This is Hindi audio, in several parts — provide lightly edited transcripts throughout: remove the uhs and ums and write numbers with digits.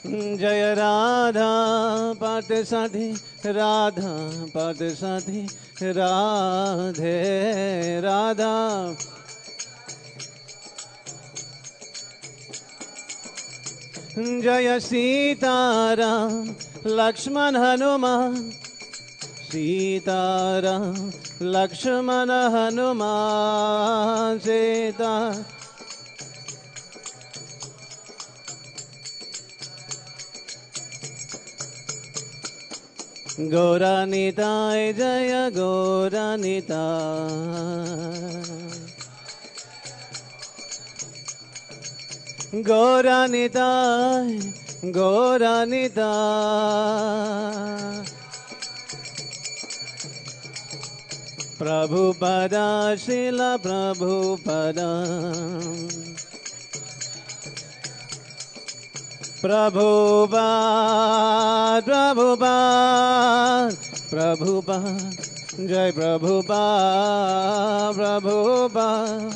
जय राधा पार्थसारथी राधा पार्थसारथी राधे राधा। जय सीताराम लक्ष्मण हनुमान सीताराम लक्ष्मण हनुमान सीता। गौरानिताय जय गौरानिताय गौरानिताय गौरानिताय। प्रभुपदा श्रील प्रभुपदा प्रभुपाद प्रभुपाद प्रभुपाद जय प्रभुपाद प्रभुपाद।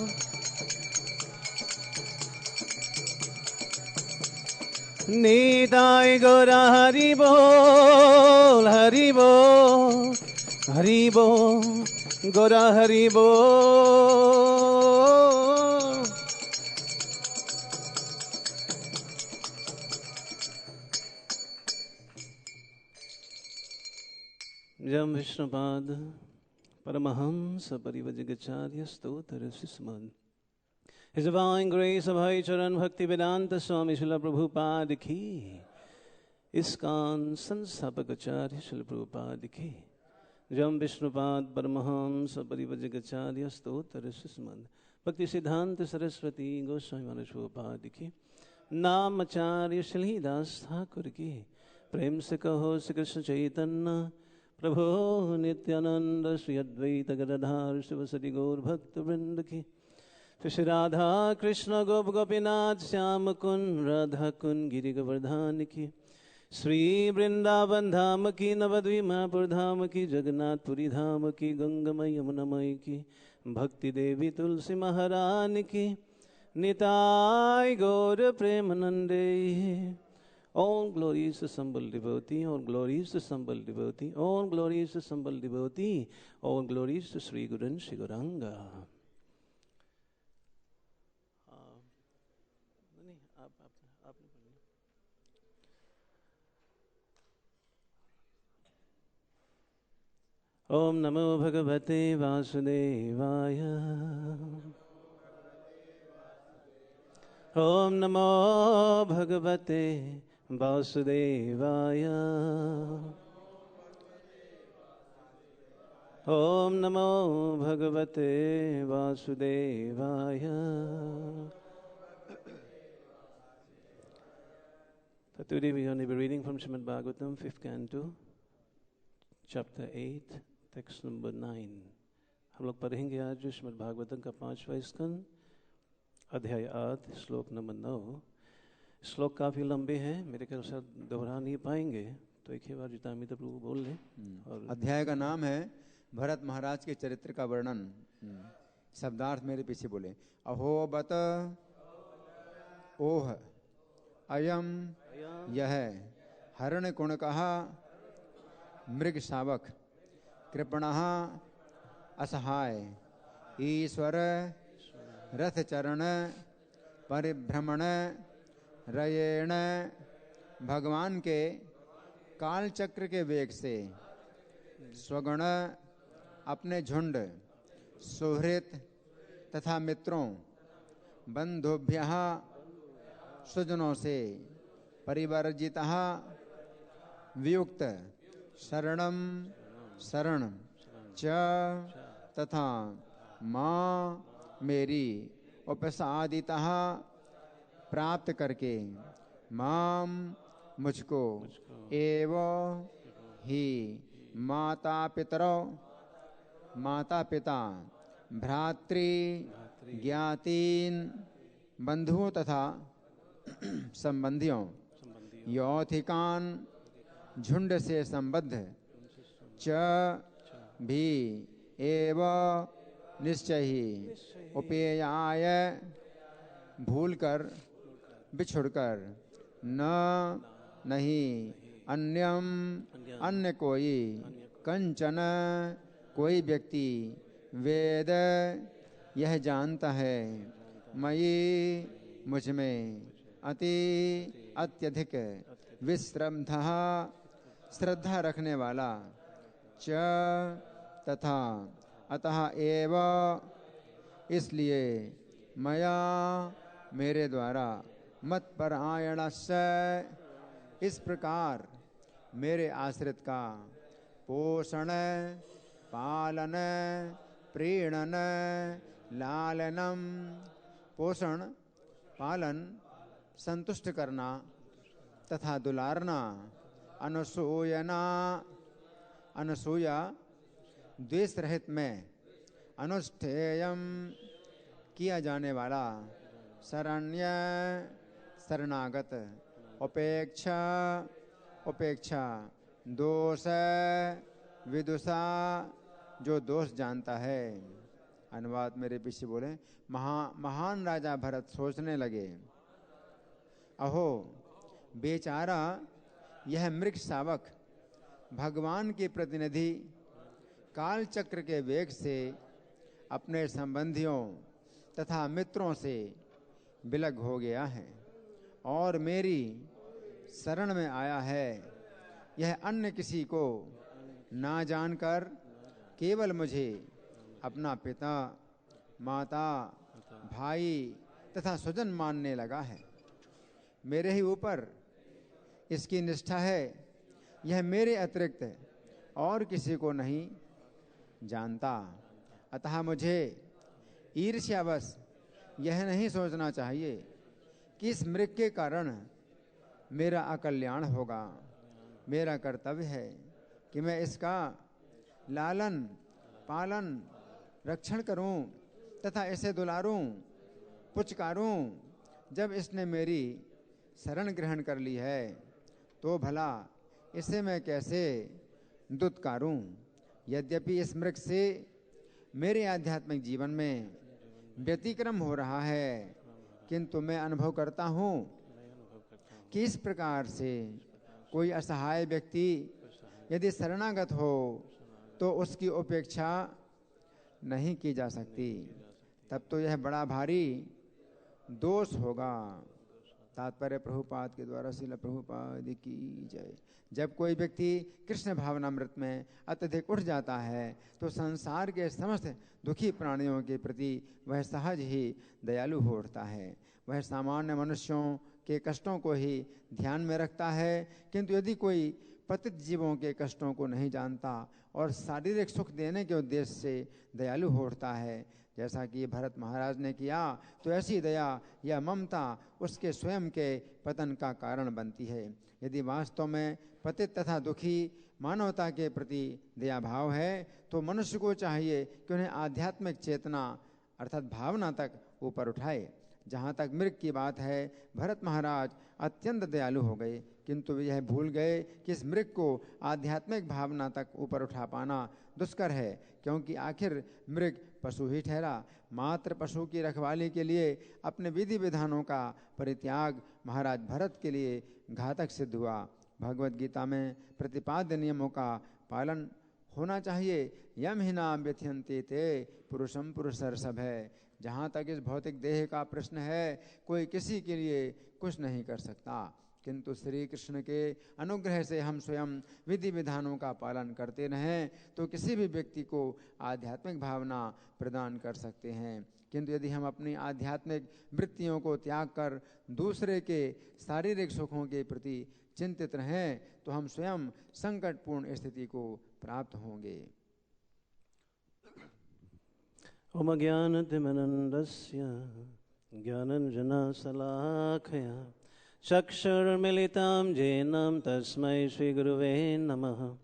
निताय गौर हरि बोल हरि बोल हरि बोल गौर हरि बोल। जम विष्णुपाद परमहंस परिव्रजगाचार्य स्तोत्र स्मरण। His divine grace of High Charan Bhakti Vedanta Swami Srila Prabhupada ki, ISKCON Sansthapak-acharya Srila Prabhupada ki, Jam Vishnupad Paramahamsa Parivrajagacharya Stotra Sisman, Bhakti Siddhanta Saraswati Goswami Maharaj Prabhupada ki, Nam Acharya Shridas Thakur ki, Prem se kaho Sri Krishna Chaitanya Prabhu Nityananda Sri Advaita Gadadhar Srivasati Gaur Bhakta Vrinda ki, Shri Radha Krishna Gop Gopinath Shyam Kun Radha Kun Giri Govardhan ki, Sri Vrindavan Dham ki Navadvipur Dham ki Jagannath Puri Dham ki Gangamai Yamunamai ki Bhakti Devi Tulsi Maharani ki Nitai Gaur Premanande. All glories to Sambal devotee, all glories to Sambal devotee, all glories to Sambal devotee, all glories to Sri Guru and Sri Gauranga. Om Namo Bhagavate Vasudevaya. Om Namo Bhagavate Vasudevaya. Om Namo Bhagavate Vasudevaya. Today we only be reading from Srimad Bhagavatam, 5th Canto, Chapter 8, Text number 9. हम लोग पढ़ेंगे आज श्रीमद् भागवतम का 5वां स्कंद, अध्याय 8, श्लोक नंबर 9। श्लोक काफ़ी लंबे हैं, मेरे ख्याल से दोहरा नहीं पाएंगे, तो एक ही बार जितामित प्रभु बोल लें। और अध्याय का नाम है भरत महाराज के चरित्र का वर्णन। शब्दार्थ मेरे पीछे बोले। अहो बत ओह अयम यह हरण कुण कहा मृग शावक कृपणः असहाय ईश्वर रथ चरण परिभ्रमण रयेण भगवान के काल चक्र के वेग से स्वगण अपने झुंड सुहृत तथा मित्रों बंधुभ्यः स्वजनों से परिवर्जितः वियुक्त शरणम शरण च तथा माँ मेरी उपसादितः प्राप्त करके माम मुझको एव ही माता पिता भ्रातृ ज्ञातीन बंधुओं तथा संबंधियों यौथिकान झुंड से संबद्ध च भी एव निश्चय ही उपेयाय भूलकर बिछुड़कर न नहीं अन्यम अन्य कोई कंचन कोई व्यक्ति वेद यह जानता है मयि मुझ में अति अत्यधिक विश्रम्भः श्रद्धा रखने वाला च तथा अतः एव इसलिए मया मेरे द्वारा मत्परायणस्य इस प्रकार मेरे आश्रित का पोषण पालन प्रीणन लालनम पोषण पालन संतुष्ट करना तथा दुलारना अनुसूयना अनुसूया द्वेष रहित में अनुष्ठेयम किया जाने वाला शरण्य शरणागत उपेक्षा उपेक्षा दोष विदुषा जो दोष जानता है। अनुवाद मेरे पीछे बोले महान राजा भरत सोचने लगे अहो बेचारा यह मृग शावक भगवान के प्रतिनिधि काल चक्र के वेग से अपने संबंधियों तथा मित्रों से विलग हो गया है और मेरी शरण में आया है। यह अन्य किसी को ना जानकर केवल मुझे अपना पिता माता भाई तथा स्वजन मानने लगा है। मेरे ही ऊपर इसकी निष्ठा है। यह मेरे अतिरिक्त और किसी को नहीं जानता। अतः मुझे ईर्ष्यावश यह नहीं सोचना चाहिए कि इस मृग के कारण मेरा अकल्याण होगा। मेरा कर्तव्य है कि मैं इसका लालन पालन रक्षण करूं तथा इसे दुलारूं पुचकारूं। जब इसने मेरी शरण ग्रहण कर ली है तो भला इसे मैं कैसे दुत्कारूं। यद्यपि इस मृग से मेरे आध्यात्मिक जीवन में व्यतिक्रम हो रहा है किंतु मैं अनुभव करता हूँ कि इस प्रकार से कोई असहाय व्यक्ति यदि शरणागत हो तो उसकी उपेक्षा नहीं की जा सकती। तब तो यह बड़ा भारी दोष होगा। तात्पर्य प्रभुपाद के द्वारा श्रील प्रभुपाद की जय। जब कोई व्यक्ति कृष्ण भावनामृत में अत्यधिक उठ जाता है तो संसार के समस्त दुखी प्राणियों के प्रति वह सहज ही दयालु हो उठता है। वह सामान्य मनुष्यों के कष्टों को ही ध्यान में रखता है किंतु यदि कोई पतित जीवों के कष्टों को नहीं जानता और शारीरिक सुख देने के उद्देश्य से दयालु हो उठता है जैसा कि भरत महाराज ने किया तो ऐसी दया या ममता उसके स्वयं के पतन का कारण बनती है। यदि वास्तव में पतित तथा दुखी मानवता के प्रति दया भाव है तो मनुष्य को चाहिए कि उन्हें आध्यात्मिक चेतना अर्थात भावना तक ऊपर उठाए। जहाँ तक मृग की बात है भरत महाराज अत्यंत दयालु हो गए किंतु वे यह भूल गए कि इस मृग को आध्यात्मिक भावना तक ऊपर उठा पाना दुष्कर है क्योंकि आखिर मृग पशु ही ठहरा। मात्र पशु की रखवाली के लिए अपने विधि विधानों का परित्याग महाराज भरत के लिए घातक सिद्ध हुआ। भगवत गीता में प्रतिपाद्य नियमों का पालन होना चाहिए। यम ही नाम व्यथयन्ते ते पुरुषम पुरुषर्षभ है। जहाँ तक इस भौतिक देह का प्रश्न है कोई किसी के लिए कुछ नहीं कर सकता किंतु श्री कृष्ण के अनुग्रह से हम स्वयं विधि विधानों का पालन करते रहें तो किसी भी व्यक्ति को आध्यात्मिक भावना प्रदान कर सकते हैं। किंतु यदि हम अपनी आध्यात्मिक वृत्तियों को त्याग कर दूसरे के शारीरिक सुखों के प्रति चिंतित रहें तो हम स्वयं संकटपूर्ण स्थिति को प्राप्त होंगे। ओम ज्ञानतिमिरन्दस्य ज्ञानाञ्जनशलाखया चक्षुर्मिलितं येन तस्मै श्रीगुरुवे नमः।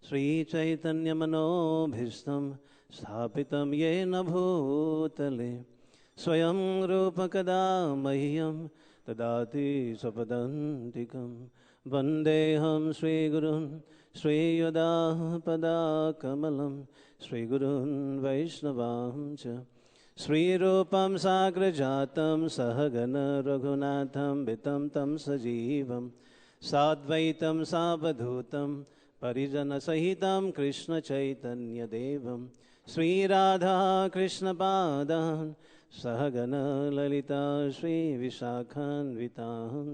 श्रीचैतन्यमनोभीष्टं स्थापितं येन भूतले स्वयं रूपकदा मह्यं ददाति स्वपदान्तिकं। वन्देऽहं श्रीगुरुन् श्रीयुतापदाकमलं श्रीगुरुन् वैष्णवांश्च। श्रीरूपं साग्रजातं सहगण रघुनाथं वितं तं सजीवं साद्वैतं सावधूतं परिजनसहितं कृष्णचैतन्यदेवं श्रीराधा कृष्णपादान् सहगणललिता श्रीविशाखान्वितां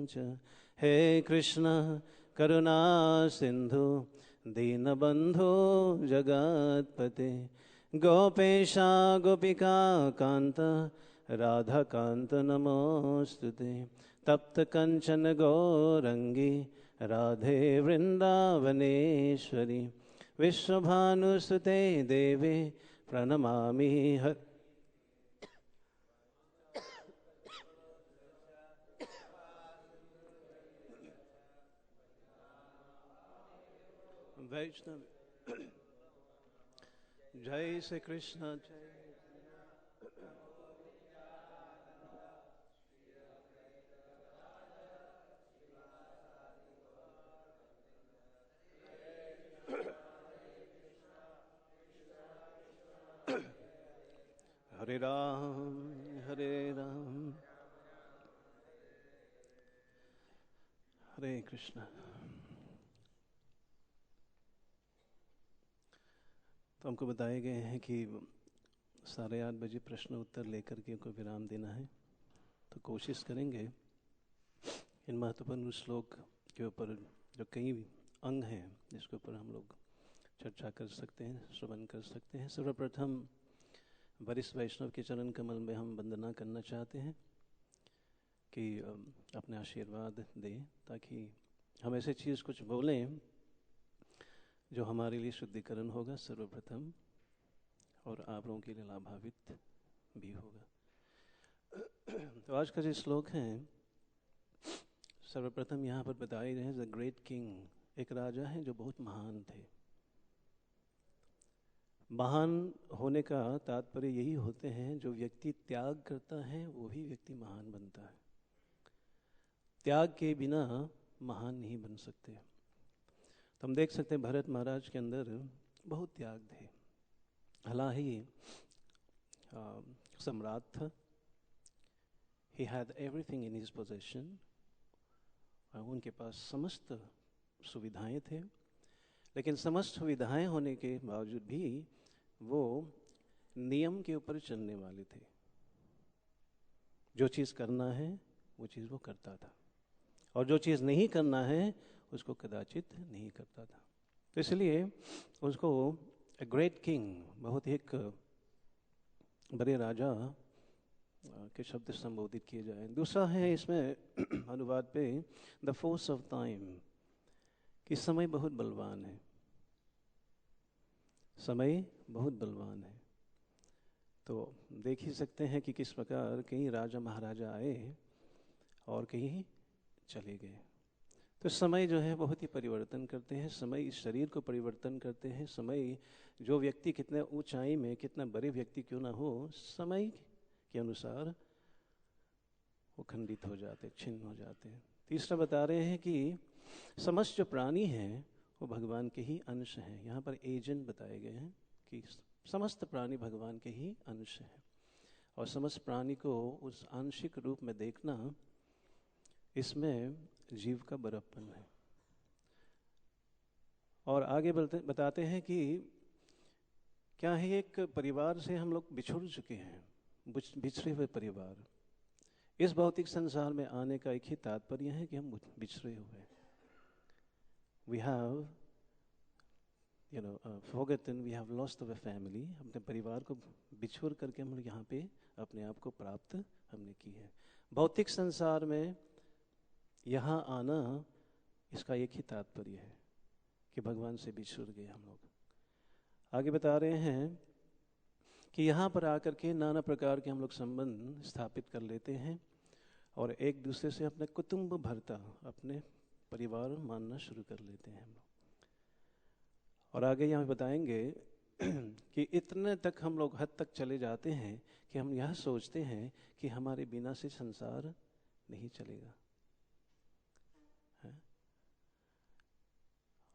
च। हे कृष्ण करुणा सिन्धु दीनबन्धो जगत्पते गोपेशा गोपिका कान्त राधाकान्त नमोऽस्तुते। तप्त कंचन गौरंगी राधे वृंदावनेश्वरी विश्वभानुसुते देवे प्रणमामि वैष्णव। जय श्री कृष्ण जय। हरे राम हरे कृष्ण। तो हमको बताए गए हैं कि 8:30 बजे प्रश्न उत्तर लेकर के उनको विराम देना है। तो कोशिश करेंगे इन महत्वपूर्ण श्लोक के ऊपर जो कई अंग हैं जिसके ऊपर हम लोग चर्चा कर सकते हैं, श्रवण कर सकते हैं। सर्वप्रथम वरिष्ठ वैष्णव के चरण कमल में हम वंदना करना चाहते हैं कि अपने आशीर्वाद दें, ताकि हम ऐसे चीज़ कुछ बोलें जो हमारे लिए शुद्धिकरण होगा सर्वप्रथम, और आप लोगों के लिए लाभान्वित भी होगा। तो आज का जो श्लोक है सर्वप्रथम यहाँ पर बताए गए हैं द ग्रेट किंग। एक राजा है जो बहुत महान थे। महान होने का तात्पर्य यही होते हैं, जो व्यक्ति त्याग करता है वो भी व्यक्ति महान बनता है। त्याग के बिना महान नहीं बन सकते। तो हम देख सकते हैं भरत महाराज के अंदर बहुत त्याग थे। हालांकि सम्राट था, he had everything in his possession, उनके पास समस्त सुविधाएं थे, लेकिन समस्त सुविधाएं होने के बावजूद भी वो नियम के ऊपर चलने वाले थे। जो चीज़ करना है वो चीज़ वो करता था, और जो चीज़ नहीं करना है उसको कदाचित नहीं करता था। तो इसलिए उसको ए ग्रेट किंग, बहुत ही एक बड़े राजा के शब्द संबोधित किए जाए। दूसरा है इसमें अनुवाद पे द फोर्स ऑफ टाइम, कि समय बहुत बलवान है। समय बहुत बलवान है। तो देख ही सकते हैं कि किस प्रकार कई राजा महाराजा आए और कहीं चले गए। तो समय जो है बहुत ही परिवर्तन करते हैं। समय इस शरीर को परिवर्तन करते हैं। समय, जो व्यक्ति कितने ऊंचाई में, कितना बड़े व्यक्ति क्यों ना हो, समय के अनुसार वो खंडित हो जाते, छिन्न हो जाते हैं। तीसरा बता रहे हैं कि समस्त जो प्राणी हैं वो भगवान के ही अंश हैं। यहाँ पर एजेंट बताए गए हैं कि समस्त प्राणी भगवान के ही अंश हैं, और समस्त प्राणी को उस आंशिक रूप में देखना, इसमें जीव का बड़प्पन है। और आगे बताते हैं कि क्या है, एक परिवार से हम लोग बिछुड़ चुके हैं, बिछड़े हुए परिवार। इस भौतिक संसार में आने का एक ही तात्पर्य है कि हम बिछड़े हुए हैं। We have, forgotten, we have lost our family. अपने परिवार को बिछोड़ करके हम लोग यहाँ पे अपने आप को प्राप्त हमने की है। भौतिक संसार में यहाँ आना, इसका एक ही तात्पर्य है कि भगवान से बिछुड़ गए हम लोग। आगे बता रहे हैं कि यहाँ पर आकर के नाना प्रकार के हम लोग संबंध स्थापित कर लेते हैं, और एक दूसरे से अपने कुटुंब भरता, अपने परिवार मानना शुरू कर लेते हैं हम लोग। और आगे यहाँ बताएंगे कि इतने तक हम लोग हद तक चले जाते हैं कि हम यह सोचते हैं कि हमारे बिना से संसार नहीं चलेगा।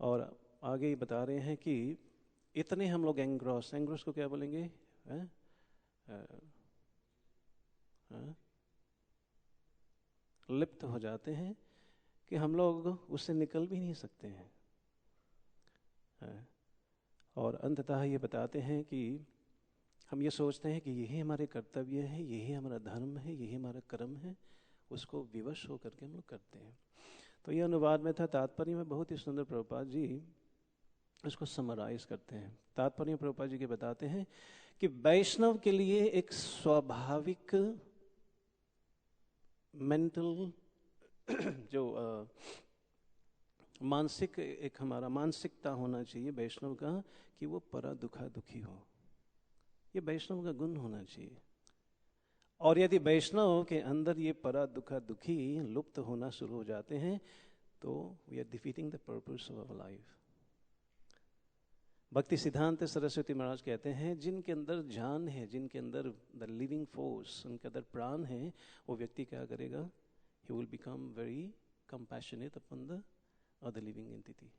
और आगे बता रहे हैं कि इतने हम लोग एंग्रोस को क्या बोलेंगे, लिप्त हो जाते हैं कि हम लोग उससे निकल भी नहीं सकते हैं। और अंततः ये बताते हैं कि हम ये सोचते हैं कि यही हमारे कर्तव्य है, यही हमारा धर्म है, यही हमारा कर्म है, उसको विवश होकर के हम लोग करते हैं। तो ये अनुवाद में था। तात्पर्य में बहुत ही सुंदर प्रभुपाद जी उसको समराइज करते हैं। तात्पर्य प्रभुपाद जी के बताते हैं कि वैष्णव के लिए एक स्वाभाविक मेंटल जो मानसिक एक हमारा मानसिकता होना चाहिए वैष्णव का, कि वो परा दुखा दुखी हो। ये वैष्णव का गुण होना चाहिए। और यदि वैष्णव के अंदर ये परा दुखा दुखी लुप्त होना शुरू हो जाते हैं तो we are defeating the purpose of our life. Bhakti Siddhanta Saraswati महाराज कहते हैं जिनके अंदर जान है, जिनके अंदर द लिविंग फोर्स, उनके अंदर प्राण है, वो व्यक्ति क्या करेगा? He will become very compassionate upon the other living entity.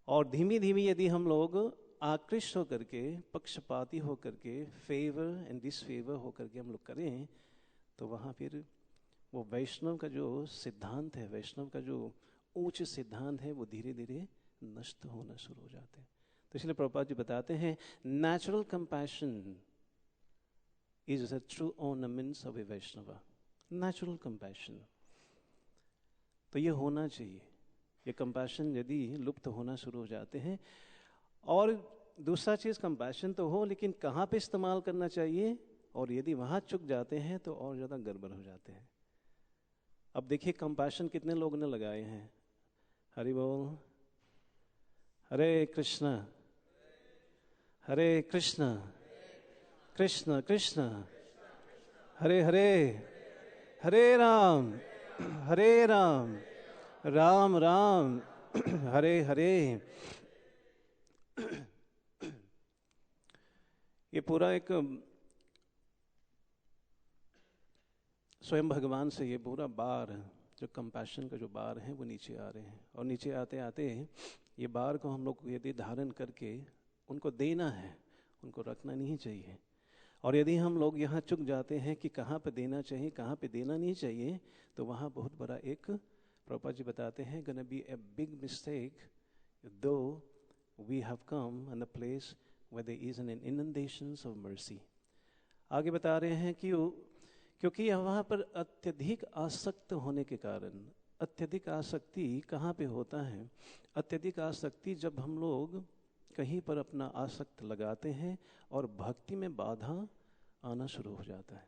और धीमी धीमी यदि हम लोग आकृष्ट होकर के, पक्षपाती होकर के, फेवर एंड डिसफेवर होकर के हम लोग करें, तो वहाँ फिर वो वैष्णव का जो सिद्धांत है, वैष्णव का जो उच्च सिद्धांत है, वो धीरे धीरे नष्ट होना शुरू हो जाते हैं। तो इसलिए प्रभुपाद जी बताते हैं natural compassion is a true ornaments of a Vaishnava. Natural compassion, तो ये होना चाहिए। ये कंपैशन यदि लुप्त होना शुरू हो जाते हैं, और दूसरा चीज कंपैशन तो हो, लेकिन कहाँ पे इस्तेमाल करना चाहिए, और यदि वहां चुक जाते हैं तो और ज्यादा गड़बड़ हो जाते हैं। अब देखिए कंपैशन कितने लोगों ने लगाए हैं। हरि बोल, हरे कृष्ण हरे कृष्ण कृष्ण कृष्ण हरे हरे, हरे राम राम राम हरे हरे। ये पूरा एक स्वयं भगवान से ये पूरा बार, जो कंपैशन का जो बार है, वो नीचे आ रहे हैं। और नीचे आते आते ये बार को हम लोग यदि धारण करके उनको देना है, उनको रखना नहीं चाहिए। और यदि हम लोग यहाँ चुक जाते हैं कि कहाँ पे देना चाहिए, कहाँ पे देना नहीं चाहिए, तो वहाँ बहुत बड़ा एक, प्रभुपाद जी बताते हैं, gonna be a big mistake though we have come in a place where there is an inundations of mercy। आगे बता रहे हैं कि क्योंकि वहाँ पर अत्यधिक आसक्त होने के कारण, अत्यधिक आसक्ति कहाँ पे होता है? अत्यधिक आसक्ति जब हम लोग कहीं पर अपना आसक्त लगाते हैं और भक्ति में बाधा आना शुरू हो जाता है।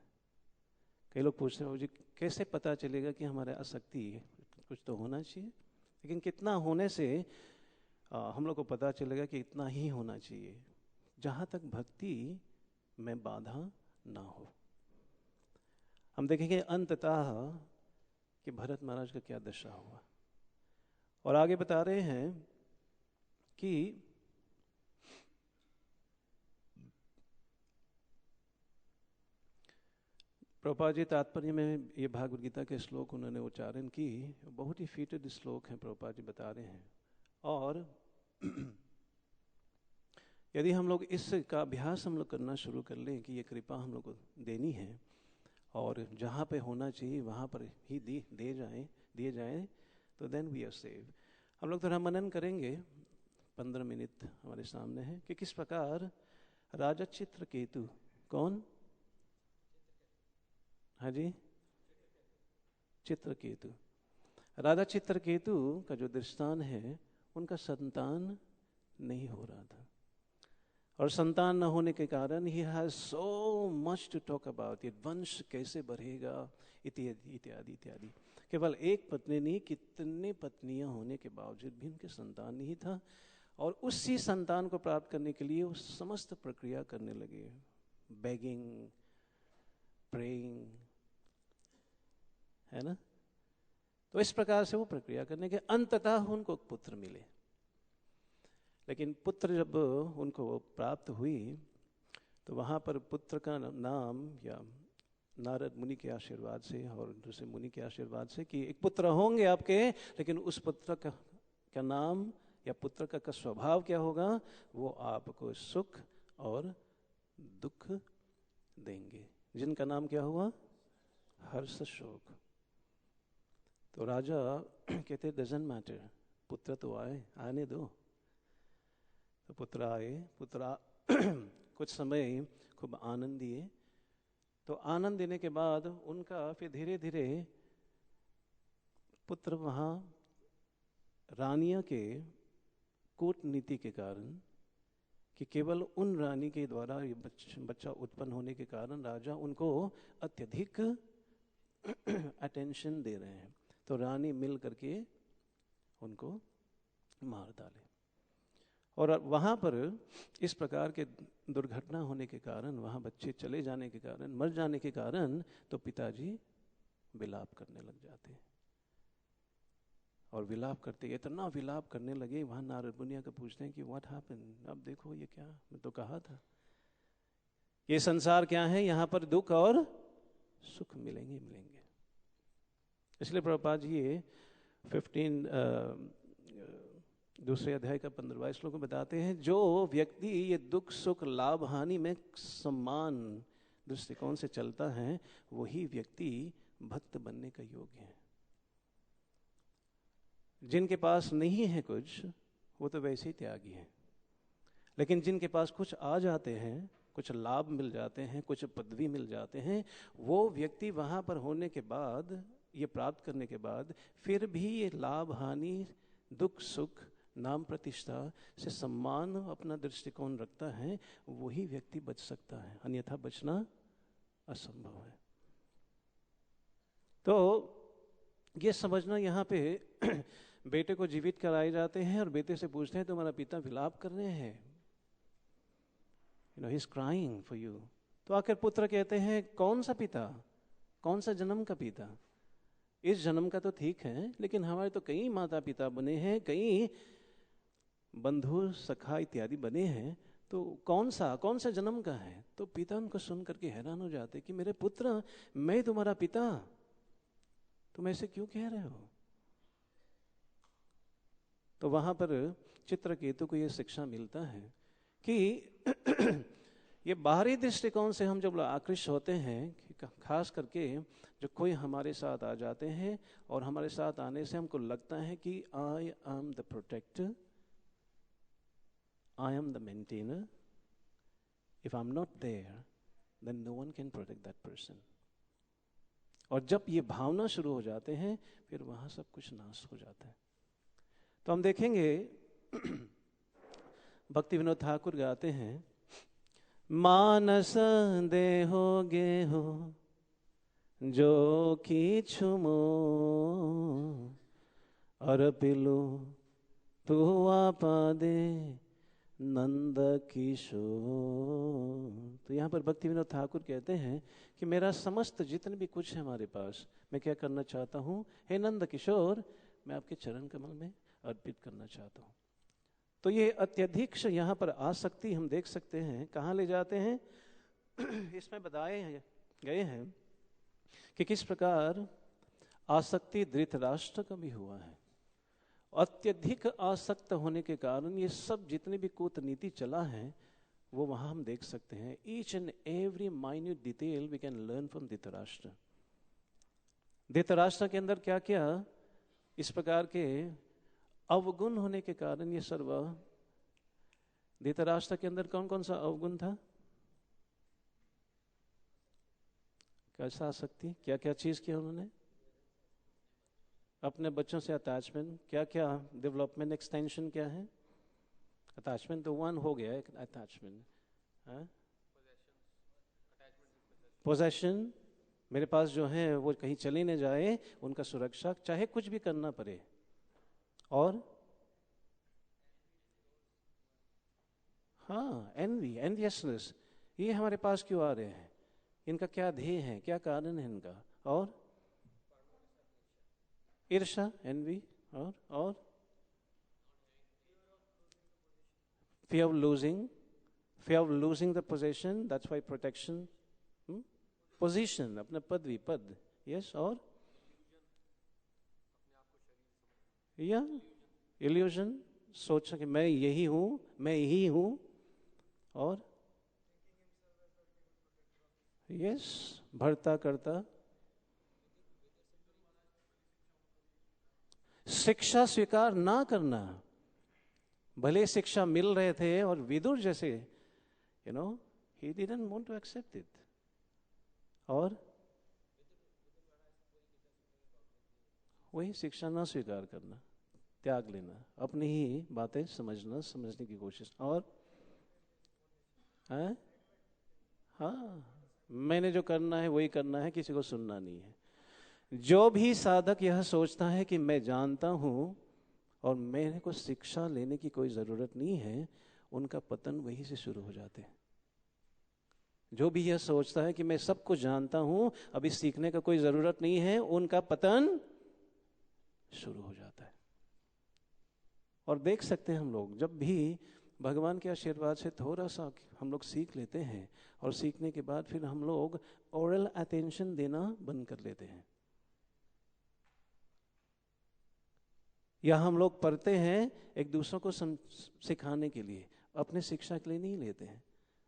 कई लोग पूछते हैं मुझे कैसे पता चलेगा कि हमारे आसक्ति, कुछ तो होना चाहिए, लेकिन कितना होने से हम लोग को पता चलेगा कि इतना ही होना चाहिए जहाँ तक भक्ति में बाधा ना हो। हम देखेंगे अंततः कि भरत महाराज का क्या दशा हुआ। और आगे बता रहे हैं कि प्रभुपाद जी तात्पर्य में ये भागवत गीता के श्लोक उन्होंने उच्चारण की, बहुत ही फीटेड श्लोक हैं, प्रभुपाद जी बता रहे हैं। और यदि हम लोग इसका अभ्यास हम लोग करना शुरू कर लें कि ये कृपा हम लोग को देनी है, और जहाँ पे होना चाहिए वहाँ पर ही दिए जाएं, तो देन वी आर सेव। हम लोग थोड़ा मनन करेंगे, 15 मिनट हमारे सामने है कि किस प्रकार राजा चित्रकेतु, कौन? हाँ जी, चित्रकेतु। राजा चित्रकेतु का जो दृष्टान है, उनका संतान नहीं हो रहा था, और संतान न होने के कारण ही has so much to talk about, ये वंश कैसे बढ़ेगा, इत्यादि इत्यादि इत्यादि। केवल एक पत्नी नहीं, कितने पत्नियां होने के बावजूद भी उनके संतान नहीं था, और उसी संतान को प्राप्त करने के लिए वो समस्त प्रक्रिया करने लगे, बेगिंग, प्रेइंग, है ना। तो इस प्रकार से वो प्रक्रिया करने के अंततः उनको पुत्र मिले। लेकिन पुत्र जब उनको प्राप्त हुई, तो वहाँ पर पुत्र का नाम, या नारद मुनि के आशीर्वाद से और दूसरे मुनि के आशीर्वाद से, कि एक पुत्र होंगे आपके, लेकिन उस पुत्र का नाम या पुत्र का स्वभाव क्या होगा? वो आपको सुख और दुख देंगे, जिनका नाम क्या हुआ? हर्ष शोक। तो राजा कहते डजंट मैटर, पुत्र तो आए, आने दो। तो पुत्र आए, पुत्र कुछ समय खूब आनंद दिए। तो आनंद देने के बाद उनका फिर धीरे धीरे पुत्र वहाँ रानियों के कूटनीति के कारण, कि केवल उन रानी के द्वारा ये बच्चा उत्पन्न होने के कारण राजा उनको अत्यधिक अटेंशन दे रहे हैं, तो रानी मिल करके उनको मार डाले। और वहाँ पर इस प्रकार के दुर्घटना होने के कारण, वहाँ बच्चे चले जाने के कारण, मर जाने के कारण, तो पिताजी विलाप करने लग जाते हैं। और विलाप करते, इतना विलाप करने लगे, वहाँ नारद मुनि को पूछते हैं कि व्हाट हैपेंड, अब देखो ये क्या, मैं तो कहा था ये संसार क्या है, यहाँ पर दुख और सुख मिलेंगे मिलेंगे। इसलिए प्रभुपाद जी ये 2 अध्याय का 15वां श्लोक में बताते हैं, जो व्यक्ति ये दुख सुख लाभ हानि में समान दृष्टिकोण से चलता है, वही व्यक्ति भक्त बनने का योग्य है। जिनके पास नहीं है कुछ, वो तो वैसे ही त्यागी हैं। लेकिन जिनके पास कुछ आ जाते हैं, कुछ लाभ मिल जाते हैं, कुछ पदवी मिल जाते हैं, वो व्यक्ति वहाँ पर होने के बाद, ये प्राप्त करने के बाद, फिर भी ये लाभ हानि, दुख सुख, नाम प्रतिष्ठा से सम्मान अपना दृष्टिकोण रखता है, वही व्यक्ति बच सकता है, अन्यथा बचना असंभव है। तो ये समझना, यहाँ पे बेटे को जीवित कराए जाते हैं और बेटे से पूछते हैं तुम्हारा पिता विलाप कर रहे हैं, he is crying for you. तो आखिर पुत्र कहते हैं कौन सा पिता, कौन सा जन्म का पिता, इस जन्म का तो ठीक है, लेकिन हमारे तो कई माता पिता बने हैं, कई बंधु सखा इत्यादि बने हैं, तो कौन सा जन्म का है। तो पिता उनको सुन करके हैरान हो जाते कि मेरे पुत्र, मैं तुम्हारा पिता, तुम ऐसे क्यों कह रहे हो। तो वहां पर चित्रकेतु को यह शिक्षा मिलता है कि ये बाहरी दृष्टिकोण से हम जब आकृष्ट होते हैं, खास करके जो कोई हमारे साथ आ जाते हैं और हमारे साथ आने से हमको लगता है कि I am the protector, I am the maintainer, if I am not there then no one can protect that person. और जब ये भावना शुरू हो जाते हैं, फिर वहां सब कुछ नाश हो जाता है। तो हम देखेंगे भक्ति विनोद ठाकुर गाते हैं, मानस देहो गेहो जो किछु मोह अर्पिलु तू आपदे नंद किशोर। तो यहाँ पर भक्ति विनोद ठाकुर कहते हैं कि मेरा समस्त जितने भी कुछ है हमारे पास, मैं क्या करना चाहता हूँ, हे नंद किशोर, मैं आपके चरण कमल में अर्पित करना चाहता हूँ। तो ये अत्यधिक यहाँ पर आसक्ति हम देख सकते हैं कहाँ ले जाते हैं। इसमें बताए गए हैं कि किस प्रकार आसक्ति धृतराष्ट्र का भी हुआ है। अत्यधिक आसक्त होने के कारण ये सब जितने भी कूटनीति चला है, वो वहाँ हम देख सकते हैं। Each and every minute detail we can learn from Dhritarashtra. Dhritarashtra के अंदर क्या क्या इस प्रकार के अवगुण होने के कारण ये सर्व। धृतराष्ट्र के अंदर कौन कौन सा अवगुण था, कैसा आसक्ति, क्या क्या चीज किया उन्होंने, अपने बच्चों से अटैचमेंट, क्या क्या डेवलपमेंट एक्सटेंशन क्या है, अटैचमेंट तो वन हो गया, एक अटैचमेंट, पोजेशन, मेरे पास जो है वो कहीं चले न जाए, उनका सुरक्षा, चाहे कुछ भी करना पड़े। और हाँ, एनवियसनेस, ये हमारे पास क्यों आ रहे हैं, इनका क्या ध्येय है, क्या कारण है इनका। और ईर्ष्या, एनवी, और fear of losing the possession, that's why protection, position, अपना पदवी, पद, yes, और या illusion, सोचना कि मैं यही हूँ, मैं यही हूँ, और yes, भरता करता, शिक्षा स्वीकार ना करना। भले शिक्षा मिल रहे थे और विदुर जैसे he didn't want to accept it। और वही शिक्षा ना स्वीकार करना, त्याग लेना, अपनी ही बातें समझने की कोशिश। और हाँ, मैंने जो करना है वही करना है, किसी को सुनना नहीं है। जो भी साधक यह सोचता है कि मैं जानता हूँ और मेरे को शिक्षा लेने की कोई ज़रूरत नहीं है, उनका पतन वहीं से शुरू हो जाते हैं। जो भी यह सोचता है कि मैं सब कुछ जानता हूँ, अभी सीखने का कोई ज़रूरत नहीं है, उनका पतन शुरू हो जाता है। और देख सकते हैं हम लोग, जब भी भगवान के आशीर्वाद से थोड़ा सा हम लोग सीख लेते हैं और सीखने के बाद फिर हम लोग ओरल अटेंशन देना बंद कर लेते हैं, या हम लोग पढ़ते हैं एक दूसरों को सिखाने के लिए, अपने शिक्षा के लिए नहीं लेते हैं।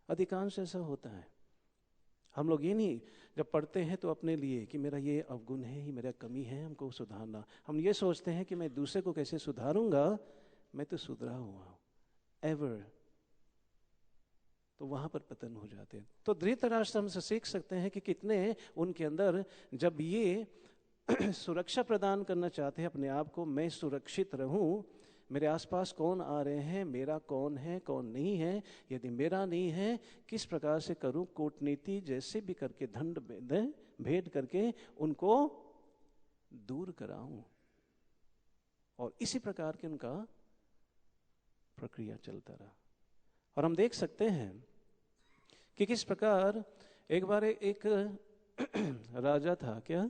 अधिकांश ऐसा होता है। हम लोग ये नहीं, जब पढ़ते हैं तो अपने लिए कि मेरा ये अवगुण है, ये मेरा कमी है, हमको सुधारना। हम ये सोचते हैं कि मैं दूसरे को कैसे सुधारूंगा, मैं तो सुधरा हुआ हूँ एवर। तो वहां पर पतन हो जाते हैं। तो धृतराष्ट्र हमसे सीख सकते हैं कि कितने उनके अंदर जब ये सुरक्षा प्रदान करना चाहते हैं अपने आप को, मैं सुरक्षित रहूं, मेरे आसपास कौन आ रहे हैं, मेरा कौन है कौन नहीं है, यदि मेरा नहीं है किस प्रकार से करूं, कूटनीति जैसे भी करके, दंड भेद करके उनको दूर कराऊं। और इसी प्रकार के उनका प्रक्रिया चलता रहा। और हम देख सकते हैं कि किस प्रकार एक बार एक राजा था, क्या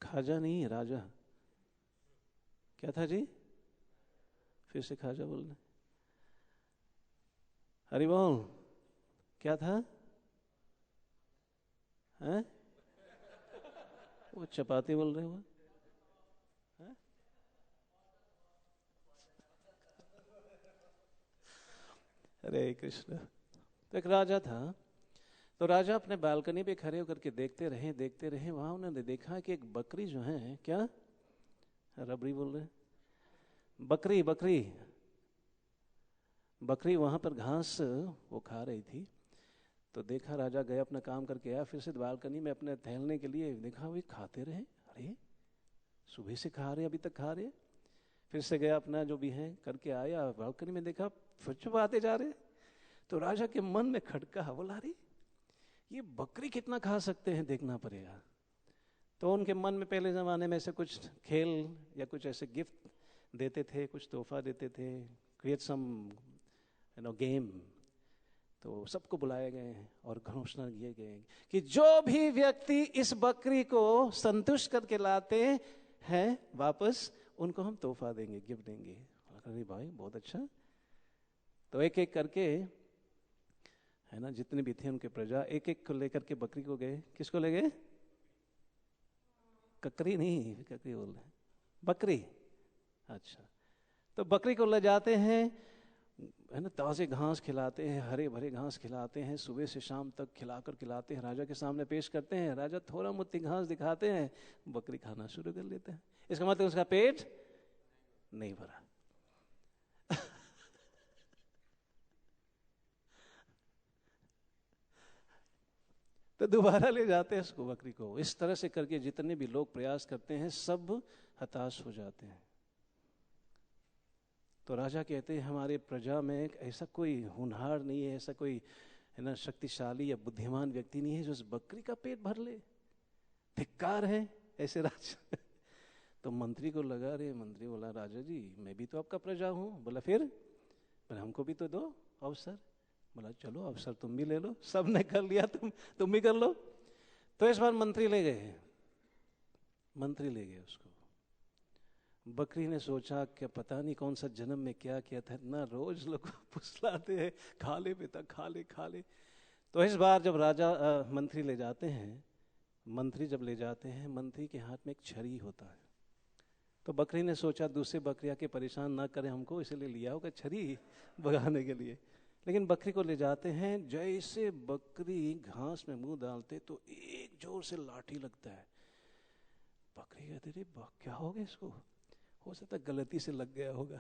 खाजा नहीं, राजा क्या था जी? फिर से खाजा बोल रहे, हरि बोल, क्या था? हैं? वो चपाती बोल रहे हो? हरे कृष्ण। तो एक राजा था, तो राजा अपने बालकनी पे खड़े होकर के देखते रहे। वहां उन्होंने देखा कि एक बकरी जो है, क्या रबड़ी बोल रहे, बकरी वहां पर घास वो खा रही थी। तो देखा, राजा गया अपना काम करके आया, फिर से बालकनी में अपने टहलने के लिए देखा, वे खाते रहे। अरे सुबह से खा रहे, अभी तक खा रहे। फिर से गया, अपना जो भी है करके आया, बालकनी में देखा फिर चुप आते जा रहे। तो राजा के मन में खटका, बोला अरे ये बकरी कितना खा सकते हैं, देखना पड़ेगा। तो उनके मन में पहले ज़माने में ऐसे कुछ खेल या कुछ ऐसे गिफ्ट देते थे, कुछ तोहफा देते थे, क्रिएट सम गेम। तो सबको बुलाए गए और घोषणा किए गए कि जो भी व्यक्ति इस बकरी को संतुष्ट करके लाते हैं वापस, उनको हम तोहफा देंगे, गिफ्ट देंगे। अरे भाई बहुत अच्छा। तो एक एक करके है ना, जितने भी थे उनके प्रजा, एक एक को लेकर के बकरी को गए। किसको ले गए? ककरी नहीं, ककरी बोल रहे, बकरी। अच्छा, तो बकरी को ले जाते हैं, है ना, ताज़े घास खिलाते हैं, हरे भरे घास खिलाते हैं, सुबह से शाम तक खिलाकर खिलाते हैं, राजा के सामने पेश करते हैं। राजा थोड़ा मुट्ठी घास दिखाते हैं, बकरी खाना शुरू कर लेते हैं। इसका मतलब उसका पेट नहीं भरा। तो दोबारा ले जाते हैं उसको, बकरी को। इस तरह से करके जितने भी लोग प्रयास करते हैं सब हताश हो जाते हैं। तो राजा कहते हैं हमारे प्रजा में ऐसा कोई होनहार नहीं है, ऐसा कोई है ना शक्तिशाली या बुद्धिमान व्यक्ति नहीं है जो उस बकरी का पेट भर ले। धिक्कार है ऐसे राजा। तो मंत्री को लगा, रे मंत्री बोला, राजा जी मैं भी तो आपका प्रजा हूँ। बोला फिर? बोला हमको भी तो दो अवसर। बोला चलो अवसर तुम भी ले लो, सब ने कर लिया, तुम भी कर लो। तो इस बार मंत्री ले गए उसको। बकरी ने सोचा कि पता नहीं कौन सा जन्म में क्या किया था, इतना रोज लोग फुसलाते हैं, खा ले बेटा, खा ले। तो इस बार जब मंत्री ले जाते हैं, मंत्री के हाथ में एक छड़ी होता है। तो बकरी ने सोचा दूसरे बकरियां के परेशान ना करें हमको, इसलिए लिया होगा छड़ी भगाने के लिए। लेकिन बकरी को ले जाते हैं, जैसे बकरी घास में मुंह डालते तो एक जोर से लाठी लगता है, बकरी कहती रे क्या हो गया इसको, हो सकता है गलती से लग गया होगा।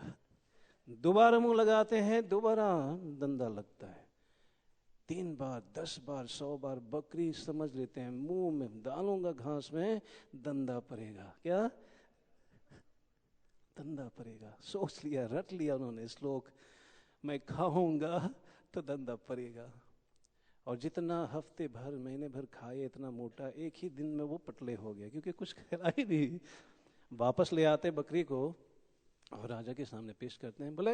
दोबारा मुंह लगाते हैं, दोबारा दंदा लगता है। 3 बार, 10 बार, 100 बार बकरी समझ लेते हैं मुंह में डालूंगा घास में दंदा पड़ेगा। क्या दंदा पड़ेगा, सोच लिया, रट लिया उन्होंने श्लोक, मैं खाऊंगा तो दंदा पड़ेगा। और जितना हफ्ते भर महीने भर खाए इतना मोटा, एक ही दिन में वो पतले हो गया, क्योंकि कुछ खिलाई नहीं। वापस ले आते बकरी को और राजा के सामने पेश करते हैं। बोले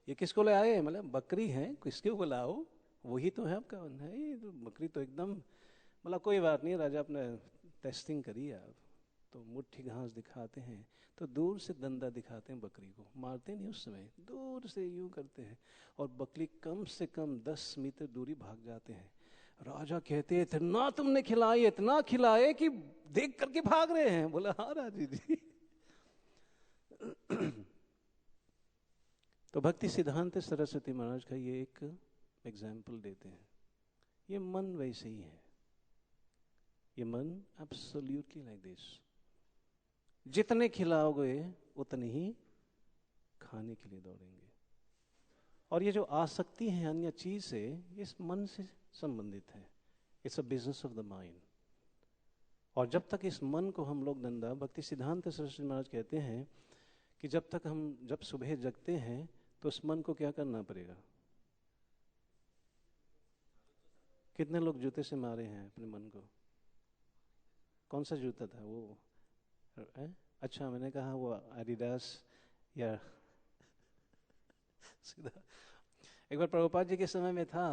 ये किसको ले आए? मतलब बकरी है, किसके को लाओ, वही तो है आपका। नहीं तो बकरी तो एकदम, बोला कोई बात नहीं राजा, अपने टेस्टिंग करिए आप। तो मुट्ठी घास दिखाते हैं, तो दूर से दंदा दिखाते हैं बकरी को, मारते नहीं उस समय, दूर से यूं करते हैं और बकरी कम से कम 10 मीटर दूरी भाग जाते हैं। राजा कहते हैं इतना तुमने खिलाए, इतना खिलाए कि देख करके भाग रहे हैं। बोला हाँ राजी जी। तो भक्ति सिद्धांत सरस्वती महाराज का ये एक एग्जाम्पल देते हैं। ये मन वैसे ही है, ये मन एब्सोल्युटली लाइक दिस। जितने खिलाओगे उतने ही खाने के लिए दौड़ेंगे। और ये जो आसक्ति है अन्य चीज से, इस मन से संबंधित है। It's a business of the mind. और जब तक इस मन को हम लोग दंदा, भक्ति सिद्धांत सरस्वती महाराज कहते हैं कि जब सुबह जगते हैं तो उस मन को क्या करना पड़ेगा? कितने लोग जूते से मारे हैं अपने मन को? कौन सा जूता था वो? अच्छा मैंने कहा वो एडिडास या सीधा। एक बार प्रभुपाद जी के समय में था,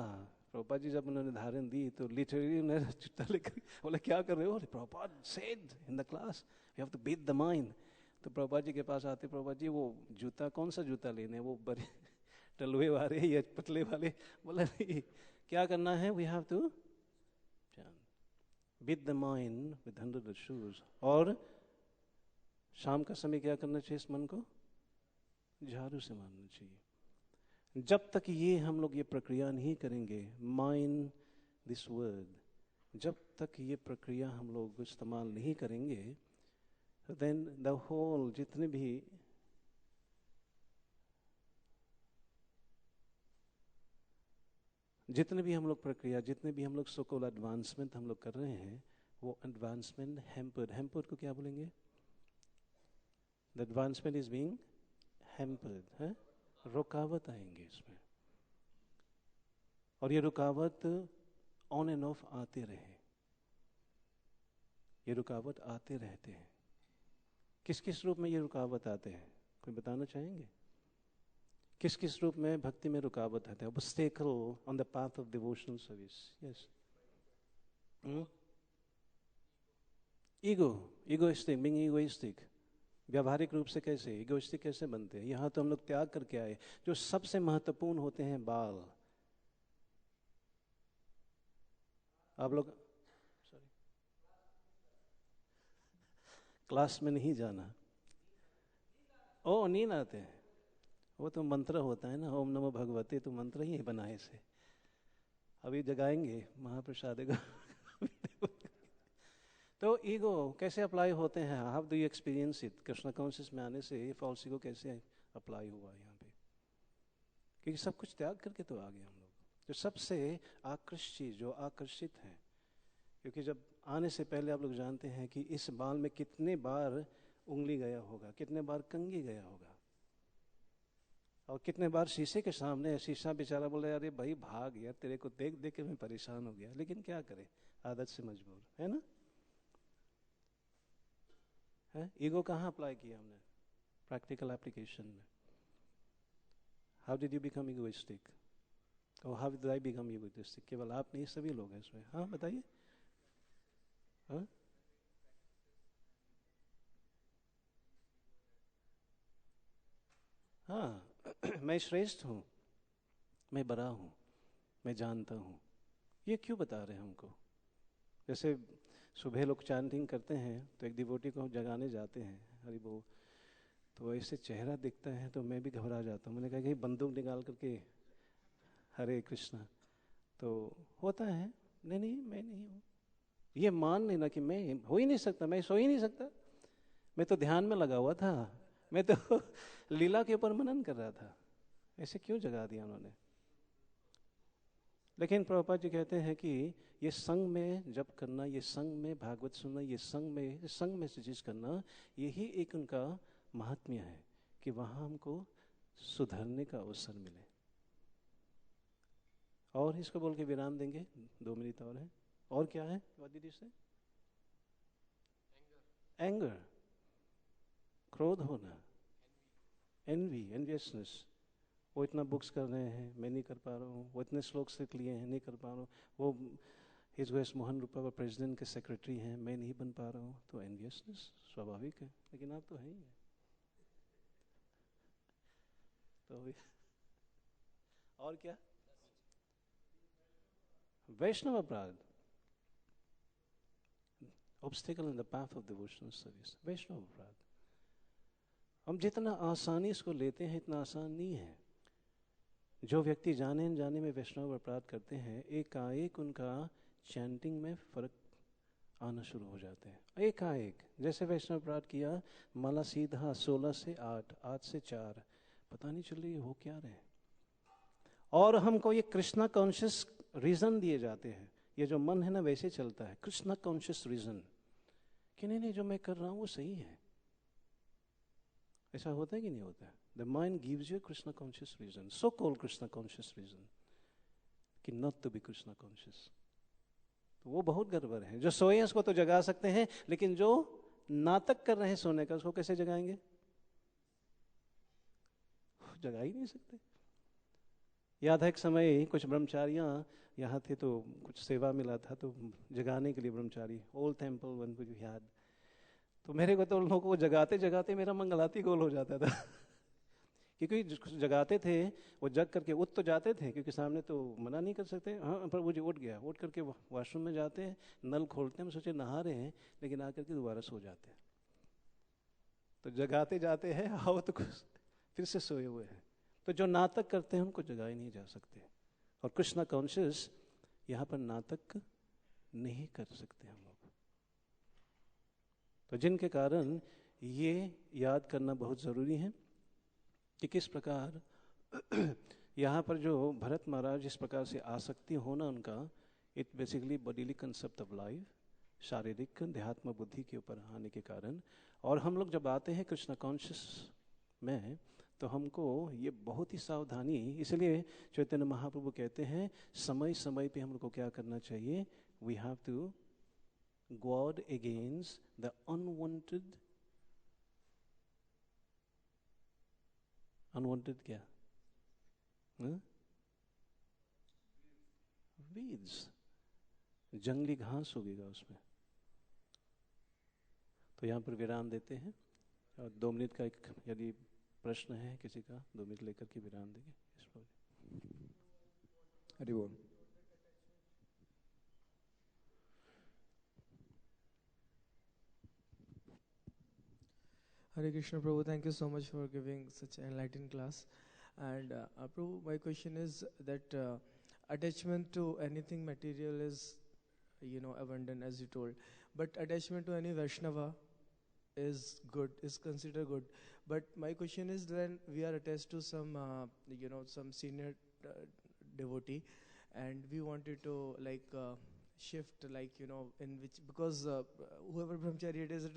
प्रभुपाद जी जब उन्होंने धारण दी तो लिटरली उन्होंने जूता लेकर बोले क्या कर रहे हो? Prabhupada said in the class we have to beat the mind. तो प्रभुपाद जी के पास आते, प्रभुपाद जी वो जूता कौन सा जूता लेने, वो बड़े टलुए वाले या पतले वाले? बोला नहीं, क्या करना है, we have to beat the mind with 100 shoes. और शाम का समय क्या करना चाहिए इस मन को? झाड़ू से मारना चाहिए। जब तक ये हम लोग ये प्रक्रिया नहीं करेंगे, माइंड दिस वर्ड, जब तक ये प्रक्रिया हम लोग इस्तेमाल नहीं करेंगे, देन द होल जितने भी हम लोग प्रक्रिया, जितने भी हम लोग सो कॉल्ड एडवांसमेंट हम लोग कर रहे हैं, वो एडवांसमेंट हैम्पर्ड को क्या बोलेंगे? The advancement is being hampered है, रुकावट आएंगे इसमें। और ये रुकावट ऑन एंड ऑफ आते रहे, ये रुकावट आते रहते हैं। किस किस रूप में ये रुकावट आते हैं, कोई बताना चाहेंगे? किस किस रूप में भक्ति में रुकावट आते हैं? Obstacle on the path of devotional service. Yes, egoistic, being egoistic. व्यावहारिक रूप से कैसे इगोइस्टिक कैसे बनते हैं? यहाँ तो हम लोग त्याग करके आए जो सबसे महत्वपूर्ण होते हैं, बाल। आप लोग सॉरी क्लास में नहीं जाना। ओ नींद आते हैं, वो तो मंत्र होता है ना, ओम नमो भगवते, तो मंत्र ही है बनाए से। अभी जगाएंगे महाप्रसाद को। तो ईगो कैसे अप्लाई होते हैं? How do you experience it? Krishna conscious में आने से फॉल्स ईगो कैसे अप्लाई हुआ यहाँ पे? क्योंकि सब कुछ त्याग करके तो आ गए हम लोग। जो सबसे आकर्षित चीज, जो आकर्षित है, क्योंकि जब आने से पहले आप लोग जानते हैं कि इस बाल में कितने बार उंगली गया होगा, कितने बार कंघी गया होगा, और कितने बार शीशे के सामने शीशा बेचारा बोले अरे भाई भाग यार, तेरे को देख देख के मैं परेशान हो गया, लेकिन क्या करे, आदत से मजबूर है ना। है ईगो कहाँ अप्लाई किया हमने? प्रैक्टिकल एप्लीकेशन में। How did you become egoistic? और how did I become egoistic? केवल आप नहीं, सभी लोग हैं इसमें। हाँ बताइए। हाँ हाँ मैं श्रेष्ठ हूँ, मैं बड़ा हूँ, मैं जानता हूँ, ये क्यों बता रहे हैं हमको? जैसे सुबह लोग चैंटिंग करते हैं तो एक डिवोटी को जगाने जाते हैं, हरि बोल, तो ऐसे चेहरा दिखता है तो मैं भी घबरा जाता हूँ। मैंने कहा कि बंदूक निकाल करके हरे कृष्णा, तो होता है नहीं नहीं मैं नहीं हूँ, ये मान लेना कि मैं हो ही नहीं सकता, मैं सो ही नहीं सकता, मैं तो ध्यान में लगा हुआ था, मैं तो लीला के ऊपर मनन कर रहा था, ऐसे क्यों जगा दिया उन्होंने। लेकिन प्रभुपाद जी कहते हैं कि ये संग में जप करना, ये संग में भागवत सुनना, ये संग में से चीज करना, यही एक उनका महात्म्य है कि वहाँ हमको सुधरने का अवसर मिले। और इसको बोल के विराम देंगे, 2 मिनट और है। और क्या है, व्हाट डिड यू से? एंगर, क्रोध होना, एनवियसनेस। वो इतना बुक्स कर रहे हैं, मैं नहीं कर पा रहा हूँ, वो इतने श्लोक सीख लिए हैं, नहीं कर पा रहा हूँ, वो हिज ग्रेस मोहन रूपा वो प्रेसिडेंट के सेक्रेटरी हैं, मैं नहीं बन पा रहा हूँ, तो एनवियसनेस स्वाभाविक है, लेकिन आप तो हैं ही है। तो और क्या, वैष्णव अपराध, obstacle in the path of devotional service, वैष्णव अपराध। हम जितना आसानी इसको लेते हैं इतना आसान नहीं है। जो व्यक्ति जाने अनजाने में वैष्णव अपराध करते हैं, एकाएक उनका चैंटिंग में फर्क आना शुरू हो जाते हैं, एकाएक। जैसे वैष्णव अपराध किया, माला सीधा 16 से 8, 8 से 4, पता नहीं चल रही हो क्या रहे। और हमको ये कृष्णा कॉन्शियस रीजन दिए जाते हैं, ये जो मन है ना वैसे चलता है, कृष्णा कॉन्शियस रीजन कि नहीं नहीं जो मैं कर रहा हूँ वो सही है। ऐसा होता है कि नहीं होता है? The mind gives you a Krishna conscious reason, so-called Krishna conscious reason, कि not to be Krishna conscious। तो वो बहुत गड़बड़ है। जो सोए हैं उसको तो जगा सकते हैं, लेकिन जो नाटक कर रहे हैं सोने का, उसको कैसे जगाएंगे? जगा ही नहीं सकते। याद है एक समय कुछ ब्रह्मचारियां यहाँ थे, तो कुछ सेवा मिला था, तो जगाने के लिए ब्रह्मचारी, old temple one we had, तो मेरे को तो उन लोगों को जगाते जगाते मेरा मंगलाती गोल हो जाता था क्योंकि जगाते थे, वो जग करके उठ तो जाते थे, क्योंकि सामने तो मना नहीं कर सकते, हाँ, पर वो जो उठ गया, उठ करके वॉशरूम में जाते हैं, नल खोलते हैं, हम सोचे नहा रहे हैं, लेकिन आकर के दोबारा सो जाते हैं। तो जगाते जाते हैं, आओ तो फिर से सोए हुए हैं। तो जो नाटक करते हैं उनको जगाए नहीं जा सकते, और कृष्णा कॉन्शियस यहाँ पर नाटक नहीं कर सकते हम लोग। तो जिनके कारण ये याद करना बहुत ज़रूरी है कि किस प्रकार यहाँ पर जो भरत महाराज जिस प्रकार से आसक्ति होना उनका, it basically bodily concept of life, शारीरिक देहात्म बुद्धि के ऊपर आने के कारण। और हम लोग जब आते हैं कृष्णा कॉन्शियस में, तो हमको ये बहुत ही सावधानी, इसलिए चैतन्य महाप्रभु कहते हैं समय समय पे हम लोग को क्या करना चाहिए, we have to guard against the unwanted क्या, weeds, जंगली घास उगेगा उसमें। तो यहाँ पर विराम देते हैं, और 2 मिनट का एक यदि प्रश्न है किसी का, 2 मिनट लेकर के विराम देंगे इस पर। हरि बोल। Hare Krishna Prabhu, thank you so much for giving such an enlightening class. And Prabhu, my question is that attachment to anything material is, abundant as you told, but attachment to any Vaishnava is good, is considered good. But my question is, when we are attached to some, some senior devotee, and we wanted to shift, in which, because whoever brahmachari it is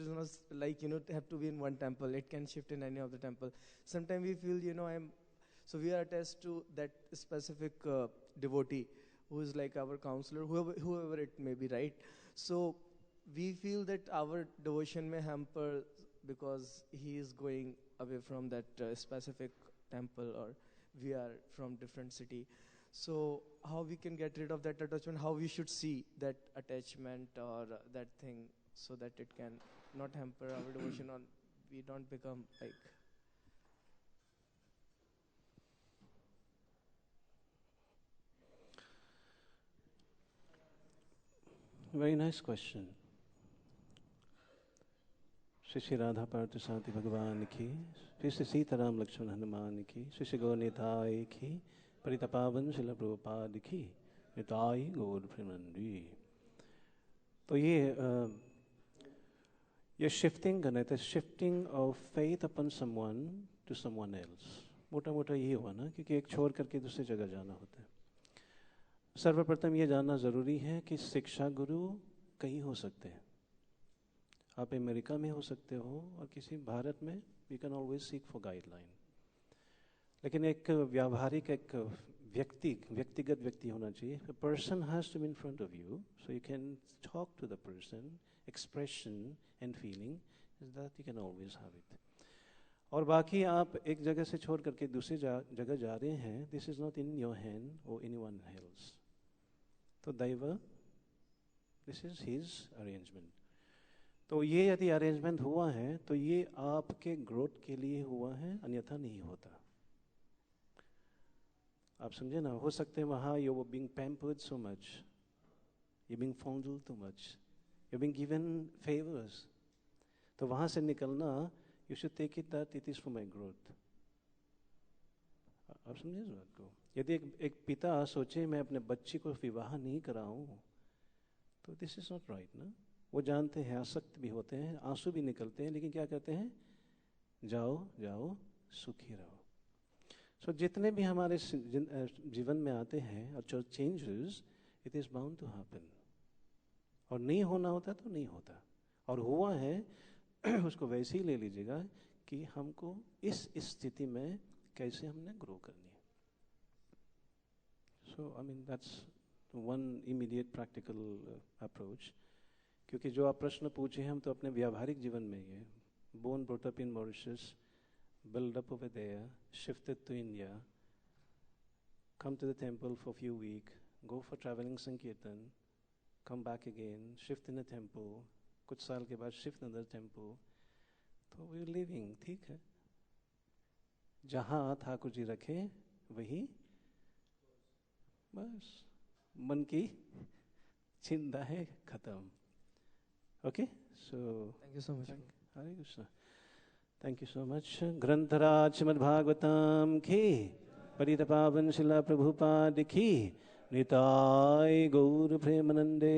not have to be in one temple. It can shift in any of the temple. Sometimes we feel, so we are attached to that specific devotee who is like our counselor, whoever it may be, right? So we feel that our devotion may hamper because he is going away from that specific temple, or we are from different city. So how we can get rid of that attachment, how we should see that attachment or that thing, so that it can not hamper our devotion, or we don't become like... Very nice question. Shri Shri Radha Partha साथी भगवान की, श्री श्री सीताराम लक्ष्मण हनुमान की, श्री श्री गौर निताय की, परितपावन शिला प्रभुपाद की, निताय गौर प्रेमनंदी। तो ये शिफ्टिंग करना है, shifting of faith upon someone to someone else. मोटा मोटा यही हुआ ना, क्योंकि एक छोड़ करके दूसरी जगह जाना होता है। सर्वप्रथम ये जानना ज़रूरी है कि शिक्षा गुरु कहीं हो सकते हैं। आप अमेरिका में हो सकते हो और किसी भारत में, you can always seek for guideline. लेकिन एक व्यावहारिक, एक व्यक्तिगत व्यक्ति होना चाहिए। A person has to be in front of you, so you can talk to the person. Expression and feeling is that you can always have it. और बाकी आप एक जगह से छोड़ करके दूसरी जगह जा रहे हैं, this is not in your hand or anyone else. तो दैव, this is his arrangement. तो ये यदि अरेंजमेंट हुआ है तो ये आपके ग्रोथ के लिए हुआ है, अन्यथा नहीं होता। आप समझे ना, हो सकते हैं वहाँ you were being pampered so much, you being fondled too much, you being given favours, तो वहाँ से निकलना, you should take it that it is for my growth. आप समझे इस बात को? यदि एक पिता सोचे मैं अपने बच्ची को विवाह नहीं कराऊं, तो दिस इज नॉट राइट ना। वो जानते हैं, आसक्त भी होते हैं, आंसू भी निकलते हैं, लेकिन क्या कहते हैं, जाओ जाओ सुखी रहो। सो जितने भी हमारे जीवन में आते हैं और जो changes, it is bound to happen. और नहीं होना होता तो नहीं होता, और हुआ है उसको वैसे ही ले लीजिएगा कि हमको इस स्थिति में कैसे हमने ग्रो करनी है। So I mean that's one immediate practical approach. क्योंकि जो आप प्रश्न पूछे हैं, हम तो अपने व्यावहारिक जीवन में ही है। Born brought up in Mauritius, build up over there, shifted to India, come to the temple for a few weeks, go for traveling Sankirtan, come back again, shift in the temple, कुछ साल के बाद shift in another temple, तो we are living, ठीक है। जहाँ ठाकुर जी रखे वही बस मन की चिंता है खत्म। Okay, so Thank you so much. Hare Krishna. Thank you so much. ग्रंथराज श्रीमद् भागवतम की, पतित पावन शिला प्रभुपाद की, निताय गौर प्रेमानंदे।